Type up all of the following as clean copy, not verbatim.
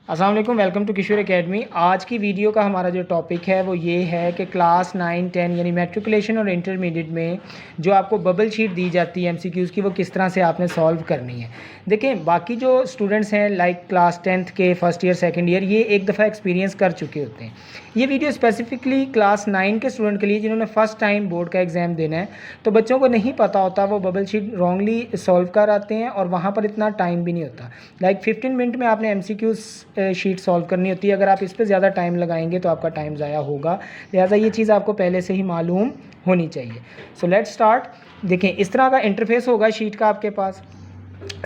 अस्सलाम वालेकुम, welcome to Kishore academy. आज की वीडियो का हमारा जो टॉपिक है वो ये है कि क्लास 9, 10 यानी मैट्रिकुलेशन और इंटरमीडिएट में जो आपको बबल शीट दी जाती है एमसीक्यूज़ की, वो किस तरह से आपने सॉल्व करनी है। देखें, बाकी जो स्टूडेंट्स हैं लाइक क्लास 10th के फर्स्ट ईयर सेकंड ईयर, ये एक दफ़ा एक्सपीरियंस कर चुके होते हैं। ये वीडियो स्पेसिफिकली क्लास 9 के स्टूडेंट के लिए जिन्होंने फ़र्स्ट टाइम बोर्ड का एग्ज़ाम देना है। तो बच्चों को नहीं पता होता, वो बबल शीट रॉन्गली सॉल्व कर आते हैं और वहाँ पर इतना टाइम भी नहीं होता। लाइक 15 मिनट में आपने एमसीक्यूज़ शीट सॉल्व करनी होती है। अगर आप इस पर ज़्यादा टाइम लगाएंगे तो आपका टाइम ज़ाया होगा। लिहाजा ये चीज़ आपको पहले से ही मालूम होनी चाहिए। So let's start. देखें, इस तरह का इंटरफेस होगा शीट का आपके पास।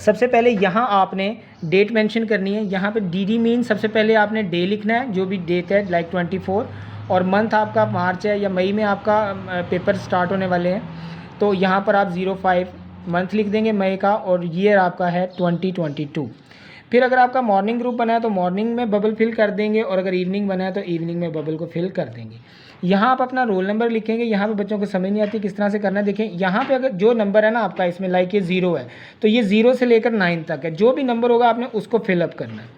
सबसे पहले यहाँ आपने डेट मेंशन करनी है। यहाँ पे डी मीन सबसे पहले आपने डे लिखना है, जो भी डेट है लाइक 24, और मंथ आपका मार्च है या मई में आपका पेपर स्टार्ट होने वाले हैं। तो यहाँ पर आप 05 मंथ लिख देंगे मई का, और ईयर आपका है 2022। फिर अगर आपका मॉर्निंग ग्रुप बना है तो मॉर्निंग में बबल फिल कर देंगे, और अगर इवनिंग बना है तो इवनिंग में बबल को फिल कर देंगे। यहाँ आप अपना रोल नंबर लिखेंगे। यहाँ पे बच्चों को समझ नहीं आती किस तरह से करना है। देखें, यहाँ पे अगर जो नंबर है ना आपका, इसमें लाइक ये 0 है, तो ये 0 से लेकर 9 तक है। जो भी नंबर होगा आपने उसको फिलअप करना है।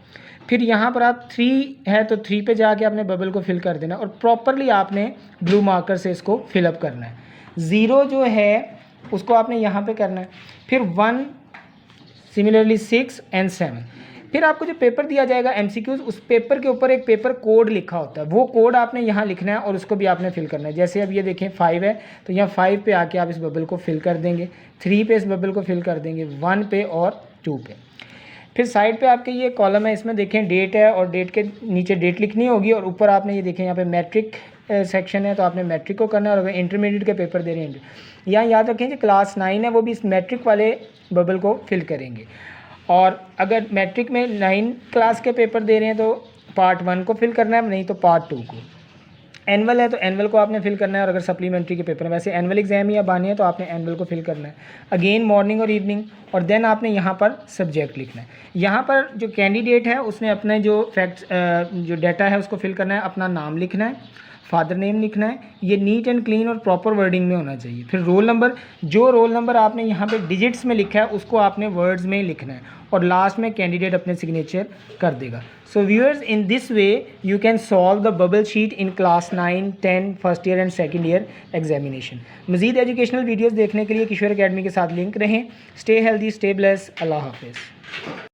फिर यहाँ पर आप 3 है तो 3 पे जाके आपने बबल को फिल कर देना, और प्रॉपरली आपने ब्लू मार्कर से इसको फिलअप करना है। 0 जो है उसको आपने यहाँ पे करना है। फिर 1, सिमिलरली 6 एंड 7। फिर आपको जो पेपर दिया जाएगा एमसीक्यूज़, उस पेपर के ऊपर एक पेपर कोड लिखा होता है। वो कोड आपने यहाँ लिखना है और उसको भी आपने फिल करना है। जैसे अब ये देखें 5 है, तो यहाँ 5 पे आके आप इस बबल को फिल कर देंगे। 3 पे इस बबल को फिल कर देंगे, 1 पे और 2 पे। फिर साइड पे आपके ये कॉलम है, इसमें देखें डेट है, और डेट के नीचे डेट लिखनी होगी, और ऊपर आपने ये देखें यहाँ पे मैट्रिक सेक्शन है, तो आपने मैट्रिक को करना है। और अगर इंटरमीडिएट के पेपर दे रहे हैं, यहाँ याद रखें कि क्लास 9 है वो भी इस मैट्रिक वाले बबल को फिल करेंगे। और अगर मैट्रिक में 9 क्लास के पेपर दे रहे हैं तो पार्ट 1 को फिल करना है, नहीं तो पार्ट 2 को। एनुअल है तो एनुअल को आपने फिल करना है, और अगर सप्लीमेंट्री के पेपर में, वैसे एनुअल एग्जाम ही अब आने हैं तो आपने एनुअल को फिल करना है। अगेन मॉर्निंग और इवनिंग, और देन आपने यहाँ पर सब्जेक्ट लिखना है। यहाँ पर जो कैंडिडेट है उसने अपने जो फैक्ट्स जो डाटा है उसको फिल करना है, अपना नाम लिखना है, फादर नेम लिखना है। ये नीट एंड क्लीन और प्रॉपर वर्डिंग में होना चाहिए। फिर रोल नंबर, जो रोल नंबर आपने यहाँ पे डिजिट्स में लिखा है उसको आपने वर्ड्स में लिखना है, और लास्ट में कैंडिडेट अपने सिग्नेचर कर देगा। So viewers, in this way you can solve the bubble sheet in class 9, 10 first year and second year examination. मज़ीद एजुकेशनल वीडियोज़ देखने के लिए किशोर एकेडमी के साथ लिंक रहें। स्टे हेल्दी, स्टे ब्लेस, अल्लाह हाफिज़।